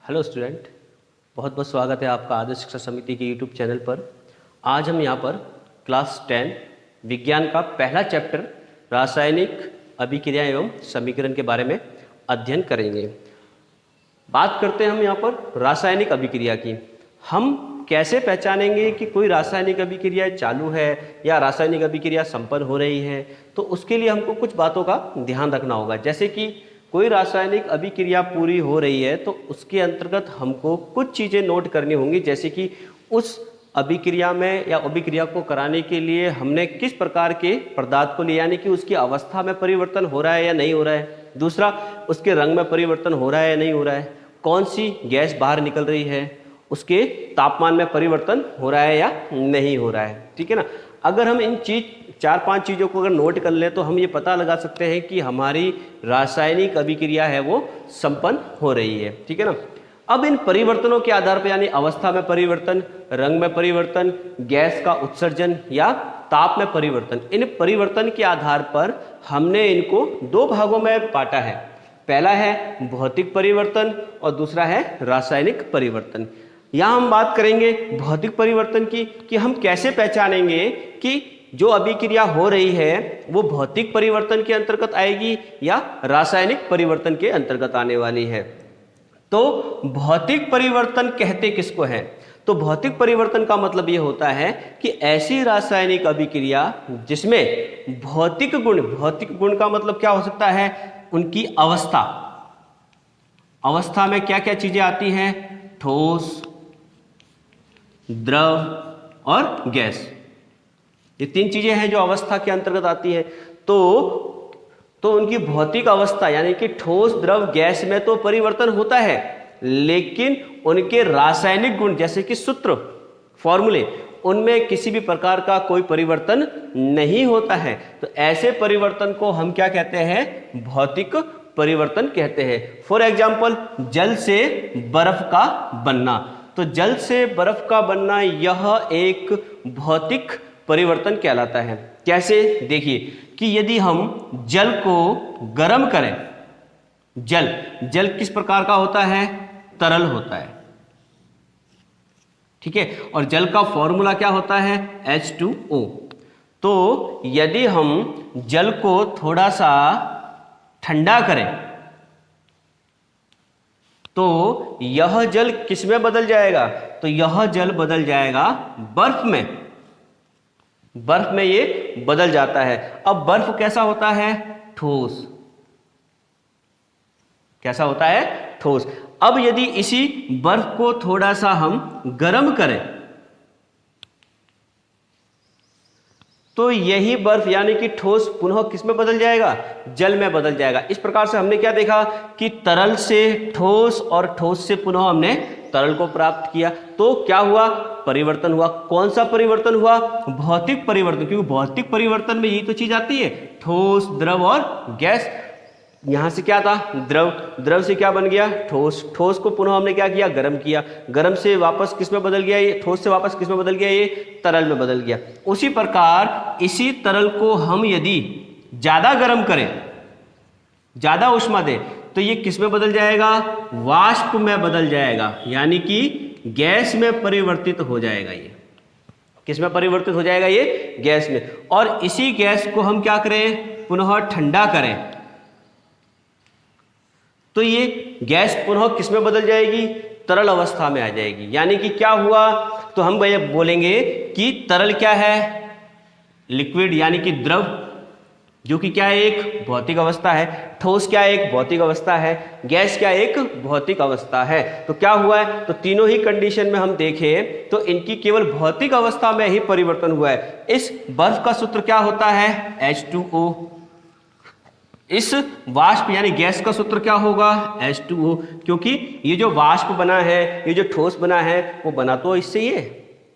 Hello student, बहुत बहुत स्वागत है आपका आदर्श शिक्षा समिति के यूट्यूब चैनल पर। आज हम यहाँ पर क्लास 10 विज्ञान का पहला चैप्टर रासायनिक अभिक्रिया एवं समीकरण के बारे में अध्ययन करेंगे। बात करते हैं हम यहाँ पर रासायनिक अभिक्रिया की। हम कैसे पहचानेंगे कि कोई रासायनिक अभिक्रिया चालू है या रासायनिक अभिक्रिया संपन्न हो रही है, तो उसके लिए हमको कुछ बातों का ध्यान रखना होगा। जैसे कि कोई रासायनिक अभिक्रिया पूरी हो रही है तो उसके अंतर्गत हमको कुछ चीज़ें नोट करनी होंगी, जैसे कि उस अभिक्रिया में या अभिक्रिया को कराने के लिए हमने किस प्रकार के पदार्थ को लिया, यानी कि उसकी अवस्था में परिवर्तन हो रहा है या नहीं हो रहा है। दूसरा, उसके रंग में परिवर्तन हो रहा है या नहीं हो रहा है। कौन सी गैस बाहर निकल रही है, उसके तापमान में परिवर्तन हो रहा है या नहीं हो रहा है। ठीक है ना। अगर हम इन 4-5 चीज़ों को अगर नोट कर लें तो हम ये पता लगा सकते हैं कि हमारी रासायनिक अभिक्रिया है वो संपन्न हो रही है। ठीक है ना। अब इन परिवर्तनों के आधार पर, यानी अवस्था में परिवर्तन, रंग में परिवर्तन, गैस का उत्सर्जन या ताप में परिवर्तन, इन परिवर्तन के आधार पर हमने इनको दो भागों में बांटा है। पहला है भौतिक परिवर्तन और दूसरा है रासायनिक परिवर्तन। यहाँ हम बात करेंगे भौतिक परिवर्तन की, कि हम कैसे पहचानेंगे कि जो अभिक्रिया हो रही है वो भौतिक परिवर्तन के अंतर्गत आएगी या रासायनिक परिवर्तन के अंतर्गत आने वाली है। तो भौतिक परिवर्तन कहते किसको है? तो भौतिक परिवर्तन का मतलब ये होता है कि ऐसी रासायनिक अभिक्रिया जिसमें भौतिक गुण का मतलब क्या हो सकता है? उनकी अवस्था में क्या क्या चीजें आती हैं? ठोस, द्रव और गैस। ये 3 चीजें हैं जो अवस्था के अंतर्गत आती हैं। तो उनकी भौतिक अवस्था यानी कि ठोस, द्रव, गैस में तो परिवर्तन होता है, लेकिन उनके रासायनिक गुण जैसे कि सूत्र, फॉर्मूले, उनमें किसी भी प्रकार का कोई परिवर्तन नहीं होता है। तो ऐसे परिवर्तन को हम क्या कहते हैं? भौतिक परिवर्तन कहते हैं। फॉर एग्जाम्पल, जल से बर्फ का बनना। तो जल से बर्फ का बनना यह एक भौतिक परिवर्तन कहलाता है। कैसे? देखिए कि यदि हम जल को गर्म करें, जल किस प्रकार का होता है? तरल होता है। ठीक है। और जल का फॉर्मूला क्या होता है? H2O। तो यदि हम जल को थोड़ा सा ठंडा करें तो यह जल किस में बदल जाएगा? तो यह जल बदल जाएगा बर्फ में। बर्फ में ये बदल जाता है। अब बर्फ कैसा होता है? ठोस। कैसा होता है? ठोस। अब यदि इसी बर्फ को थोड़ा सा हम गर्म करें तो यही बर्फ यानी कि ठोस पुनः किस में बदल जाएगा? जल में बदल जाएगा। इस प्रकार से हमने क्या देखा कि तरल से ठोस और ठोस से पुनः हमने तरल को प्राप्त किया। तो क्या हुआ? परिवर्तन हुआ। कौन सा परिवर्तन हुआ? भौतिक परिवर्तन। क्योंकि भौतिक परिवर्तन में यही तो चीज आती है, ठोस, द्रव और गैस। यहां से क्या था? द्रव से क्या बन गया? ठोस को पुनः हमने क्या किया? गर्म किया। गर्म से वापस किस में बदल गया? ये ठोस से वापस किस में बदल गया? ये तरल में बदल गया। उसी प्रकार इसी तरल को हम यदि ज्यादा गर्म करें, ज्यादा ऊष्मा दें, तो ये किस में बदल जाएगा? वाष्प में बदल जाएगा, यानी कि गैस में परिवर्तित हो जाएगा। ये किस में परिवर्तित हो जाएगा? ये गैस में। और इसी गैस को हम क्या करें? पुनः ठंडा करें तो ये गैस पुनः किस में बदल जाएगी? तरल अवस्था में आ जाएगी। यानी कि क्या हुआ? तो हम भैया बोलेंगे कि तरल क्या है? लिक्विड यानी कि द्रव, जो कि क्या है? एक भौतिक अवस्था है। ठोस क्या है? एक भौतिक अवस्था है। गैस क्या? एक भौतिक अवस्था है। तो क्या हुआ है? तो तीनों ही कंडीशन में हम देखें तो इनकी केवल भौतिक अवस्था में ही परिवर्तन हुआ है। इस बर्फ का सूत्र क्या होता है? H2O। इस वाष्प यानी गैस का सूत्र क्या होगा? H2O। क्योंकि ये जो वाष्प बना है, ये जो ठोस बना है, वो बना तो इससे ही है।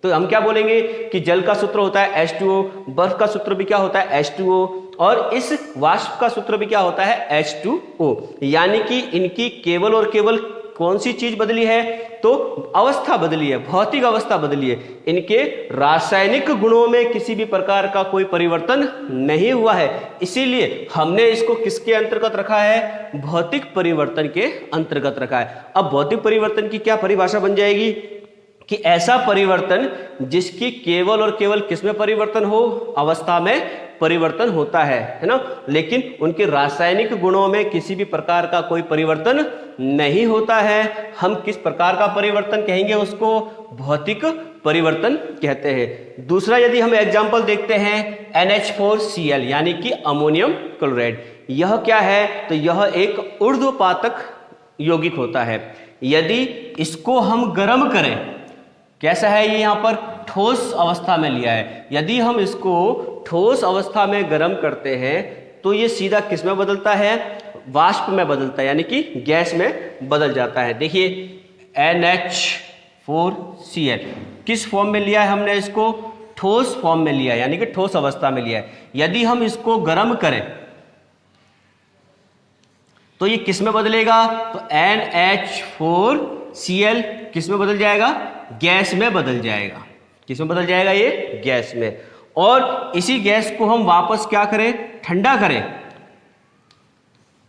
तो हम क्या बोलेंगे कि जल का सूत्र होता है H2O, बर्फ का सूत्र भी क्या होता है? H2O, और इस वाष्प का सूत्र भी क्या होता है? H2O। यानी कि इनकी केवल और केवल कौन सी चीज बदली है? तो अवस्था बदली है, भौतिक अवस्था बदली है। इनके रासायनिक गुणों में किसी भी प्रकार का कोई परिवर्तन नहीं हुआ है, इसीलिए हमने इसको किसके अंतर्गत रखा है? भौतिक परिवर्तन के अंतर्गत रखा है। अब भौतिक परिवर्तन की क्या परिभाषा बन जाएगी कि ऐसा परिवर्तन जिसकी केवल और केवल किसमें परिवर्तन हो? अवस्था में परिवर्तन होता है ना, लेकिन उनके रासायनिक गुणों में किसी भी प्रकार का कोई परिवर्तन नहीं होता है। हम किस प्रकार का परिवर्तन कहेंगे? उसको भौतिक परिवर्तन कहते हैं। दूसरा यदि हम एग्जाम्पल देखते हैं NH4Cl यानी कि अमोनियम क्लोराइड, यह क्या है? तो यह एक ऊर्ध्वपातक यौगिक होता है। यदि इसको हम गर्म करें, कैसा है ये? यहाँ पर ठोस अवस्था में लिया है। यदि हम इसको ठोस अवस्था में गर्म करते हैं तो ये सीधा किस में बदलता है? वाष्प में बदलता है, यानी कि गैस में बदल जाता है। देखिए NH4Cl किस फॉर्म में लिया है हमने? इसको ठोस फॉर्म में लिया है, यानी कि ठोस अवस्था में लिया है। यदि हम इसको गर्म करें तो ये किस में बदलेगा? तो NH4Cl किस में बदल जाएगा? गैस में बदल जाएगा। किस में बदल जाएगा? ये गैस में। और इसी गैस को हम वापस क्या करें? ठंडा करें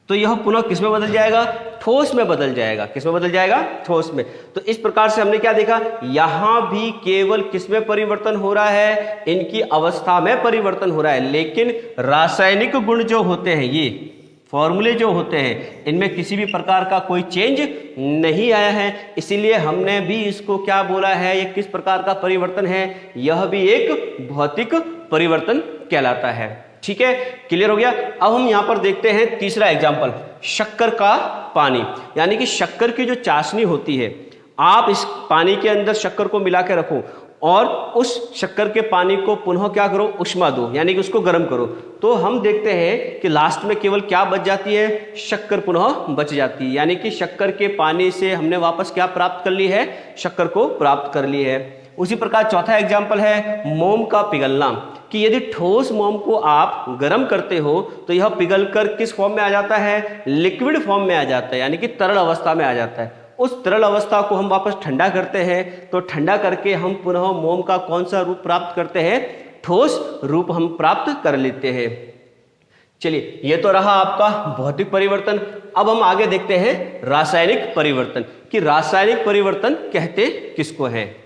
तो यह पुनः किस में बदल जाएगा? ठोस में बदल जाएगा। किस में बदल जाएगा? ठोस में। तो इस प्रकार से हमने क्या देखा? यहां भी केवल किस में परिवर्तन हो रहा है? इनकी अवस्था में परिवर्तन हो रहा है, लेकिन रासायनिक गुण जो होते हैं, ये फॉर्मूले जो होते हैं, इनमें किसी भी प्रकार का कोई चेंज नहीं आया है। इसीलिए हमने भी इसको क्या बोला है? ये किस प्रकार का परिवर्तन है? यह भी एक भौतिक परिवर्तन कहलाता है। ठीक है, क्लियर हो गया। अब हम यहां पर देखते हैं तीसरा एग्जाम्पल, शक्कर का पानी। यानी कि शक्कर की जो चाशनी होती है, आप इस पानी के अंदर शक्कर को मिला के रखो और उस शक्कर के पानी को पुनः क्या करो? उष्मा दो, यानी कि उसको गर्म करो, तो हम देखते हैं कि लास्ट में केवल क्या बच जाती है? शक्कर पुनः बच जाती है। यानी कि शक्कर के पानी से हमने वापस क्या प्राप्त कर ली है? शक्कर को प्राप्त कर ली है। उसी प्रकार चौथा एग्जाम्पल है मोम का पिघलना, कि यदि ठोस मोम को आप गर्म करते हो तो यह पिघलकर किस फॉर्म में आ जाता है? लिक्विड फॉर्म में आ जाता है, यानी कि तरल अवस्था में आ जाता है। उस तरल अवस्था को हम वापस ठंडा करते हैं तो ठंडा करके हम पुनः मोम का कौन सा रूप प्राप्त करते हैं? ठोस रूप हम प्राप्त कर लेते हैं। चलिए, ये तो रहा आपका भौतिक परिवर्तन। अब हम आगे देखते हैं रासायनिक परिवर्तन, कि रासायनिक परिवर्तन कहते किसको हैं।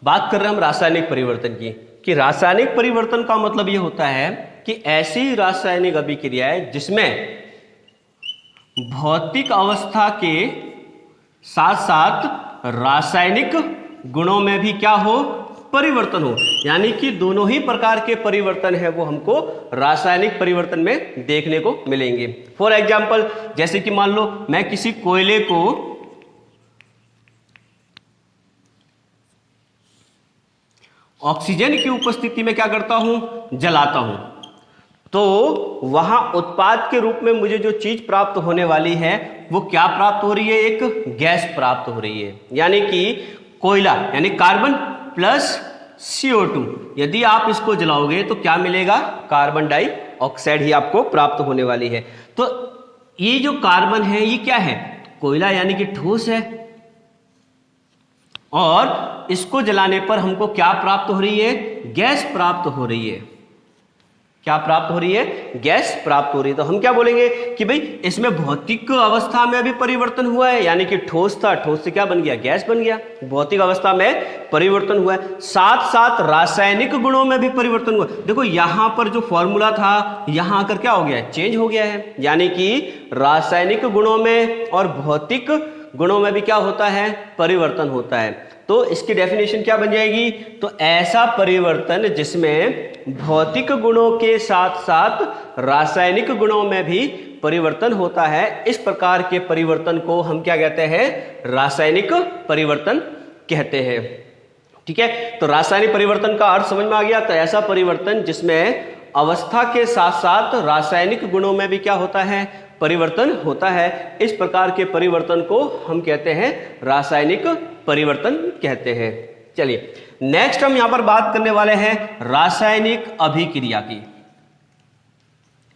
बात कर रहे हैं हम रासायनिक परिवर्तन की, कि रासायनिक परिवर्तन का मतलब ये होता है कि ऐसी रासायनिक अभिक्रियाएं जिसमें भौतिक अवस्था के साथ साथ रासायनिक गुणों में भी क्या हो? परिवर्तन हो। यानी कि दोनों ही प्रकार के परिवर्तन है वो हमको रासायनिक परिवर्तन में देखने को मिलेंगे। फॉर एग्जाम्पल, जैसे कि मान लो मैं किसी कोयले को ऑक्सीजन की उपस्थिति में क्या करता हूं? जलाता हूं, तो वहां उत्पाद के रूप में मुझे जो चीज प्राप्त होने वाली है वो क्या प्राप्त हो रही है? एक गैस प्राप्त हो रही है। यानी कि कोयला यानी कार्बन प्लस CO2, यदि आप इसको जलाओगे तो क्या मिलेगा? कार्बन डाइऑक्साइड ही आपको प्राप्त होने वाली है। तो ये जो कार्बन है ये क्या है? कोयला यानी कि ठोस है, और इसको जलाने पर हमको क्या प्राप्त हो रही है? गैस प्राप्त हो रही है। क्या प्राप्त हो रही है? गैस प्राप्त हो रही है। तो हम क्या बोलेंगे कि भाई इसमें भौतिक अवस्था में भी परिवर्तन हुआ है, यानी कि ठोस था, ठोस से क्या बन गया? गैस बन गया। भौतिक अवस्था में परिवर्तन हुआ है, साथ साथ रासायनिक गुणों में भी परिवर्तन हुआ। देखो यहां पर जो फॉर्मूला था, यहां आकर क्या हो गया है? चेंज हो गया है। यानी कि रासायनिक गुणों में और भौतिक गुणों में भी क्या होता है? परिवर्तन होता है। तो इसकी डेफिनेशन क्या बन जाएगी? तो ऐसा परिवर्तन जिसमें भौतिक गुणों के साथ साथ रासायनिक गुणों में भी परिवर्तन होता है, इस प्रकार के परिवर्तन को हम क्या कहते हैं? रासायनिक परिवर्तन कहते हैं। ठीक है, तो रासायनिक परिवर्तन का अर्थ समझ में आ गया। तो ऐसा परिवर्तन जिसमें अवस्था के साथ साथ रासायनिक गुणों में भी क्या होता है? परिवर्तन होता है। इस प्रकार के परिवर्तन को हम कहते हैं रासायनिक परिवर्तन कहते हैं। चलिए नेक्स्ट हम यहां पर बात करने वाले हैं रासायनिक अभिक्रिया की।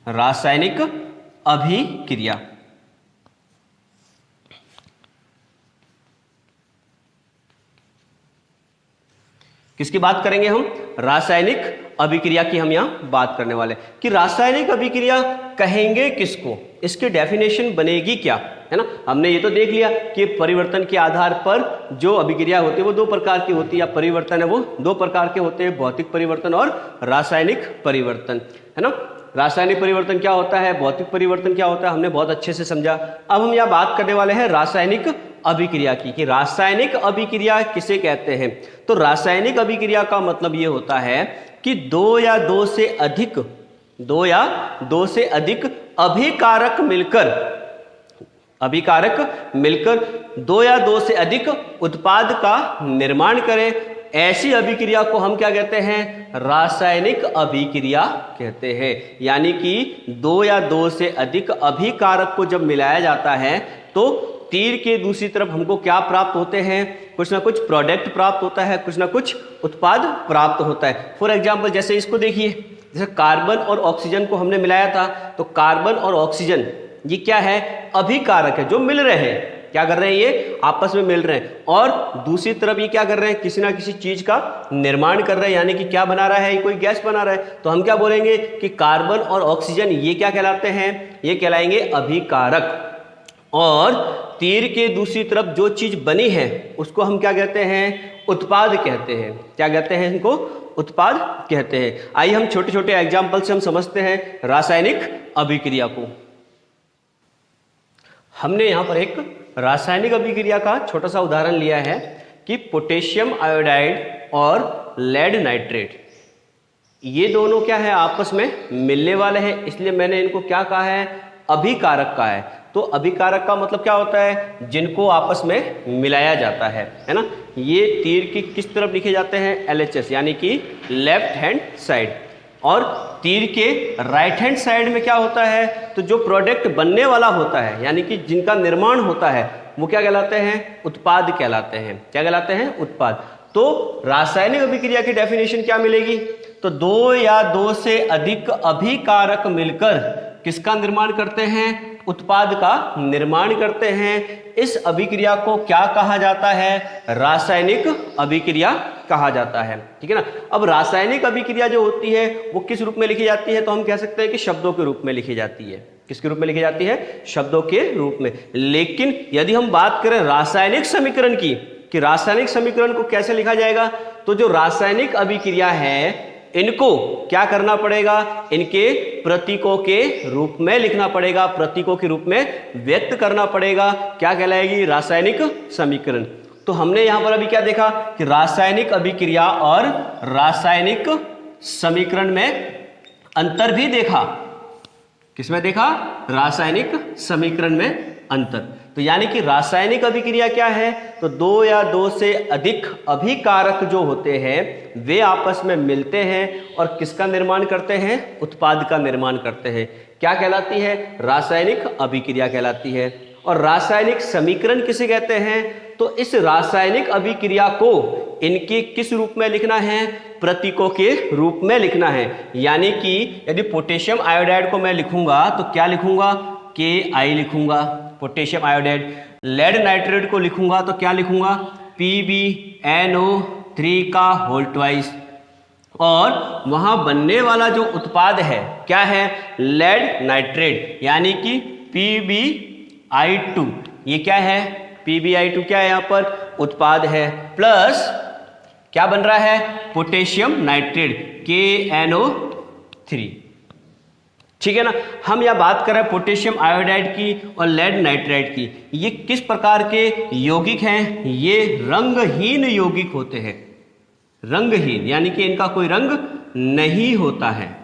रासायनिक अभिक्रिया। किसकी बात करेंगे हम? रासायनिक अभिक्रिया की हम यहां बात करने वाले कि रासायनिक अभिक्रिया कहेंगे किसको, इसकी डेफिनेशन बनेगी क्या, है ना। हमने ये तो देख लिया कि परिवर्तन के आधार पर जो अभिक्रिया होती है वो दो प्रकार की होती है, या परिवर्तन है वो दो प्रकार के होते हैं, भौतिक परिवर्तन और रासायनिक परिवर्तन, है ना। रासायनिक परिवर्तन क्या होता है, भौतिक परिवर्तन क्या होता है, हमने बहुत अच्छे से समझा। अब हम यह बात करने वाले हैं रासायनिक अभिक्रिया की कि रासायनिक अभिक्रिया किसे कहते हैं। तो रासायनिक अभिक्रिया का मतलब ये होता है कि दो या दो से अधिक अभिकारक मिलकर दो या दो से अधिक उत्पाद का निर्माण करें, ऐसी अभिक्रिया को हम क्या कहते हैं? रासायनिक अभिक्रिया कहते हैं। यानी कि दो या दो से अधिक अभिकारक को जब मिलाया जाता है तो तीर के दूसरी तरफ हमको क्या प्राप्त होते हैं? कुछ ना कुछ प्रोडक्ट प्राप्त होता है, कुछ ना कुछ उत्पाद प्राप्त होता है। फॉर एग्जाम्पल जैसे इसको देखिए, जैसे कार्बन और ऑक्सीजन को हमने मिलाया था, तो कार्बन और ऑक्सीजन ये क्या है? अभिकारक है, जो मिल रहे हैं। क्या कर रहे हैं? ये आपस में मिल रहे हैं, और दूसरी तरफ ये क्या कर रहे हैं? किसी ना किसी चीज का निर्माण कर रहे हैं, यानी कि क्या बना रहा है? कोई गैस बना रहा है। तो हम क्या बोलेंगे कि कार्बन और ऑक्सीजन ये क्या कहलाते हैं? ये कहलाएंगे अभिकारक। और तीर के दूसरी तरफ जो चीज बनी है उसको हम क्या कहते हैं? उत्पाद कहते हैं। क्या कहते हैं? इनको उत्पाद कहते हैं। आइए हम छोटे छोटे एग्जाम्पल से हम समझते हैं रासायनिक अभिक्रिया को। हमने यहां पर एक रासायनिक अभिक्रिया का छोटा सा उदाहरण लिया है कि पोटेशियम आयोडाइड और लेड नाइट्रेट, ये दोनों क्या है? आपस में मिलने वाले हैं, इसलिए मैंने इनको क्या कहा है? अभिकारक कहा है। तो अभिकारक का मतलब क्या होता है? जिनको आपस में मिलाया जाता है ना। ये तीर की किस तरफ लिखे जाते हैं? LHS, यानी कि लेफ्ट हैंड साइड। और तीर के राइट हैंड साइड में क्या होता है? तो जो प्रोडक्ट बनने वाला होता है, यानी कि जिनका निर्माण होता है, वो क्या कहलाते हैं? उत्पाद कहलाते हैं। क्या कहलाते हैं? उत्पाद। तो रासायनिक अभिक्रिया की डेफिनेशन क्या मिलेगी? तो दो या दो से अधिक अभिकारक मिलकर किसका निर्माण करते हैं? उत्पाद का निर्माण करते हैं। इस अभिक्रिया को क्या कहा जाता है? रासायनिक अभिक्रिया कहा जाता है। ठीक है ना। अब रासायनिक अभिक्रिया जो होती है वो किस रूप में लिखी जाती है? तो हम कह सकते हैं कि शब्दों के रूप में लिखी जाती है। किसके रूप में लिखी जाती है? शब्दों के रूप में। लेकिन यदि हम बात करें रासायनिक समीकरण की, कि रासायनिक समीकरण को कैसे लिखा जाएगा, तो जो रासायनिक अभिक्रिया है इनको क्या करना पड़ेगा? इनके प्रतीकों के रूप में लिखना पड़ेगा, प्रतीकों के रूप में व्यक्त करना पड़ेगा। क्या कहलाएगी? रासायनिक समीकरण। तो हमने यहां पर अभी क्या देखा कि रासायनिक अभिक्रिया और रासायनिक समीकरण में अंतर भी देखा। किसमें देखा? रासायनिक समीकरण में अंतर। तो यानी कि रासायनिक अभिक्रिया क्या है? तो दो या दो से अधिक अभिकारक जो होते हैं वे आपस में मिलते हैं और किसका निर्माण करते हैं? उत्पाद का निर्माण करते हैं। क्या कहलाती है? रासायनिक अभिक्रिया कहलाती है। और रासायनिक समीकरण किसे कहते हैं? तो इस रासायनिक अभिक्रिया को इनके किस रूप में लिखना है? प्रतीकों के रूप में लिखना है। यानी कि यदि पोटेशियम आयोडाइड को मैं लिखूंगा तो क्या लिखूंगा? Ki लिखूंगा, पोटेशियम आयोडाइड। लेड नाइट्रेट को लिखूंगा तो क्या लिखूंगा? PbNO3 का होल ट्वाइस। और वहां बनने वाला जो उत्पाद है क्या है? लेड नाइट्रेट, यानी कि PbI2। ये क्या है? PbI2 क्या है? यहां पर उत्पाद है। प्लस क्या बन रहा है? Potassium nitrate KNO3। ठीक है ना। हम यह बात कर रहे हैं पोटेशियम आयोडाइड की और लेड नाइट्राइड की। ये किस प्रकार के यौगिक हैं? ये रंगहीन यौगिक होते हैं। रंगहीन यानी कि इनका कोई रंग नहीं होता है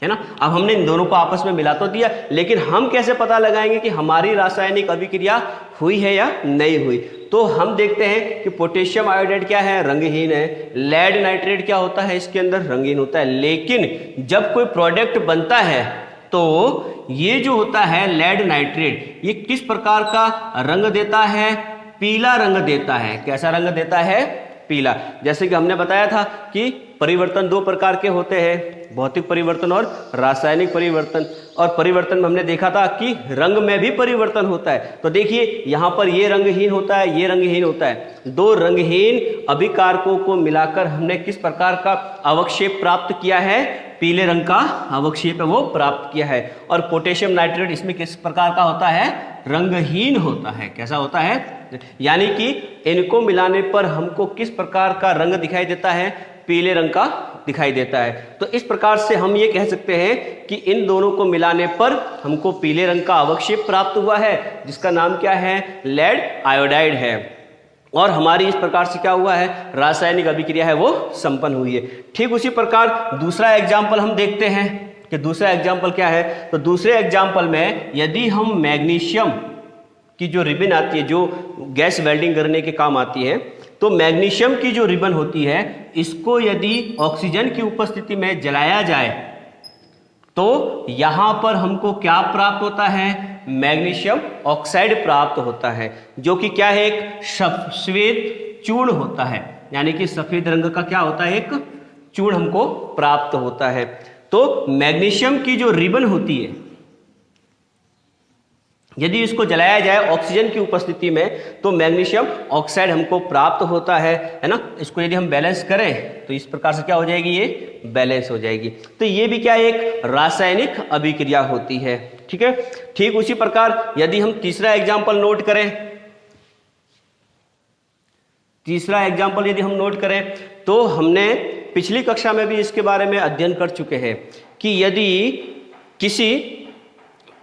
ना। अब हमने इन दोनों को आपस में मिला तो दिया, लेकिन हम कैसे पता लगाएंगे कि हमारी रासायनिक अभिक्रिया हुई है या नहीं हुई? तो हम देखते हैं कि पोटेशियम आयोडाइड क्या है? रंगहीन है। लेड नाइट्रेट क्या होता है? इसके अंदर रंगीन होता है। लेकिन जब कोई प्रोडक्ट बनता है तो ये जो होता है लेड नाइट्रेट, ये किस प्रकार का रंग देता है? पीला रंग देता है। कैसा रंग देता है? पीला। जैसे कि हमने बताया था कि परिवर्तन दो प्रकार के होते हैं, भौतिक परिवर्तन और रासायनिक परिवर्तन। और परिवर्तन में हमने देखा था कि रंग में भी परिवर्तन होता है। तो देखिए यहाँ पर ये रंगहीन होता है, ये रंगहीन होता है। दो रंगहीन अभिकारकों को मिलाकर हमने किस प्रकार का अवक्षेप प्राप्त किया है? पीले रंग का अवक्षेप है वो प्राप्त किया है। और पोटेशियम नाइट्रेट इसमें किस प्रकार का होता है? रंगहीन होता है। कैसा होता है? यानी कि इनको मिलाने पर हमको किस प्रकार का रंग दिखाई देता है? पीले रंग का दिखाई देता है। तो इस प्रकार से हम ये कह सकते हैं कि इन दोनों को मिलाने पर हमको पीले रंग का अवक्षेप प्राप्त हुआ है, जिसका नाम क्या है? लेड आयोडाइड है। और हमारी इस प्रकार से क्या हुआ है? रासायनिक अभिक्रिया है वो संपन्न हुई है। ठीक उसी प्रकार दूसरा एग्जाम्पल हम देखते हैं कि दूसरा एग्जाम्पल क्या है। तो दूसरे एग्जाम्पल में यदि हम मैग्नीशियम की जो रिबन आती है, जो गैस वेल्डिंग करने के काम आती है, तो मैग्नीशियम की जो रिबन होती है, इसको यदि ऑक्सीजन की उपस्थिति में जलाया जाए तो यहां पर हमको क्या प्राप्त होता है? मैग्नीशियम ऑक्साइड प्राप्त होता है, जो कि क्या है? एक सफेद चूर्ण होता है। यानी कि सफेद रंग का क्या होता है? एक चूर्ण हमको प्राप्त होता है। तो मैग्नीशियम की जो रिबन होती है, यदि इसको जलाया जाए ऑक्सीजन की उपस्थिति में तो मैग्नीशियम ऑक्साइड हमको प्राप्त होता है ना। इसको यदि हम बैलेंस करें तो इस प्रकार से क्या हो जाएगी? ये बैलेंस हो जाएगी। तो ये भी क्या एक रासायनिक अभिक्रिया होती है। ठीक है। ठीक उसी प्रकार यदि हम तीसरा एग्जाम्पल नोट करें, तीसरा एग्जाम्पल यदि हम नोट करें तो हमने पिछली कक्षा में भी इसके बारे में अध्ययन कर चुके हैं कि यदि किसी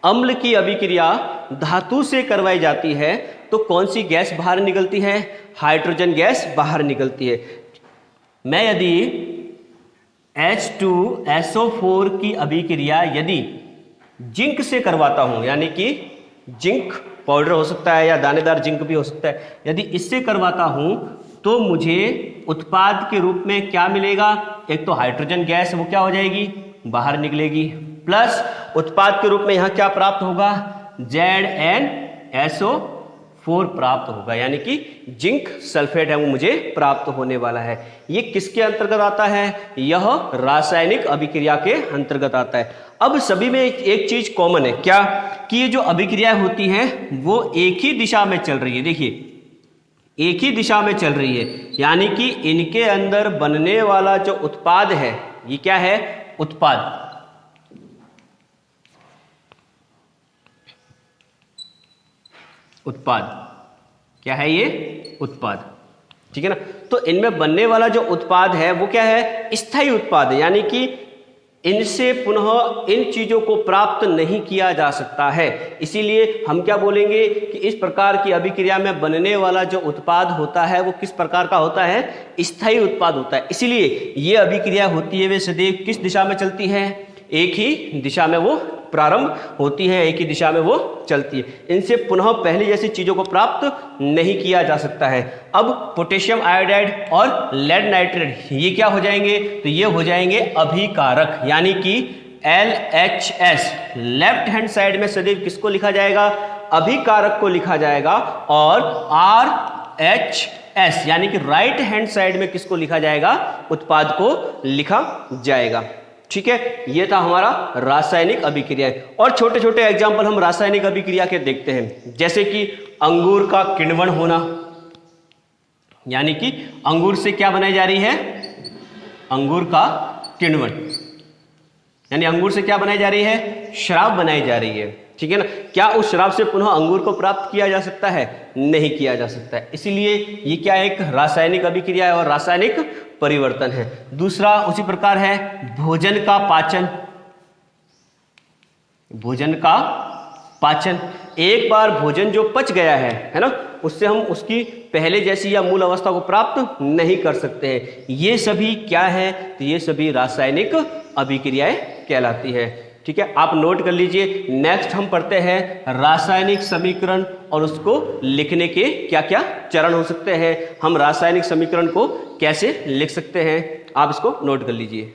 अम्ल की अभिक्रिया धातु से करवाई जाती है तो कौन सी गैस बाहर निकलती है? हाइड्रोजन गैस बाहर निकलती है। मैं यदि H2SO4 की अभिक्रिया यदि जिंक से करवाता हूं, यानी कि जिंक पाउडर हो सकता है या दानेदार जिंक भी हो सकता है, यदि इससे करवाता हूं तो मुझे उत्पाद के रूप में क्या मिलेगा? एक तो हाइड्रोजन गैस वो क्या हो जाएगी? बाहर निकलेगी, प्लस उत्पाद के रूप में यहां क्या प्राप्त होगा? ZnSO4 प्राप्त होगा, यानी कि जिंक सल्फेट है वो मुझे प्राप्त होने वाला है। ये किसके अंतर्गत आता है? यह रासायनिक अभिक्रिया के अंतर्गत आता है। अब सभी में एक चीज कॉमन है, क्या? कि ये जो अभिक्रिया होती है वो एक ही दिशा में चल रही है। देखिए एक ही दिशा में चल रही है, यानी कि इनके अंदर बनने वाला जो उत्पाद है ये क्या है? उत्पाद। उत्पाद क्या है? ये उत्पाद। ठीक है ना। तो इनमें बनने वाला जो उत्पाद है वो क्या है? स्थायी उत्पाद है, यानी कि इनसे पुनः इन चीजों को प्राप्त नहीं किया जा सकता है। इसीलिए हम क्या बोलेंगे कि इस प्रकार की अभिक्रिया में बनने वाला जो उत्पाद होता है वो किस प्रकार का होता है? स्थायी उत्पाद होता है। इसीलिए ये अभिक्रिया होती है वे सदैव किस दिशा में चलती है? एक ही दिशा में वो प्रारंभ होती है, एक ही दिशा में वो चलती है। इनसे पुनः पहले जैसी चीजों को प्राप्त नहीं किया जा सकता है। अब पोटेशियम आयोडाइड और लेड नाइट्रेट ये क्या हो जाएंगे? तो ये हो जाएंगे अभिकारक, यानी कि LHS लेफ्ट हैंड साइड में सदैव किसको लिखा जाएगा? अभिकारक को लिखा जाएगा, और RHS यानी कि राइट हैंड साइड में किसको लिखा जाएगा? उत्पाद को लिखा जाएगा। ठीक है। ये था हमारा रासायनिक अभिक्रिया। और छोटे छोटे एग्जाम्पल हम रासायनिक अभिक्रिया के देखते हैं, जैसे कि अंगूर का किण्वन होना, यानी कि अंगूर से क्या बनाई जा रही है? अंगूर का किण्वन, यानी अंगूर से क्या बनाई जा रही है? शराब बनाई जा रही है। ठीक है ना। क्या उस शराब से पुनः अंगूर को प्राप्त किया जा सकता है? नहीं किया जा सकता है। इसीलिए ये क्या एक रासायनिक अभिक्रिया है और रासायनिक परिवर्तन है। दूसरा उसी प्रकार है भोजन का पाचन। भोजन का पाचन, एक बार भोजन जो पच गया है ना, उससे हम उसकी पहले जैसी या मूल अवस्था को प्राप्त नहीं कर सकते हैं। ये सभी क्या है? तो ये सभी रासायनिक अभिक्रियाएं कहलाती है। ठीक है। आप नोट कर लीजिए। नेक्स्ट हम पढ़ते हैं रासायनिक समीकरण और उसको लिखने के क्या क्या चरण हो सकते हैं। हम रासायनिक समीकरण को कैसे लिख सकते हैं, आप इसको नोट कर लीजिए।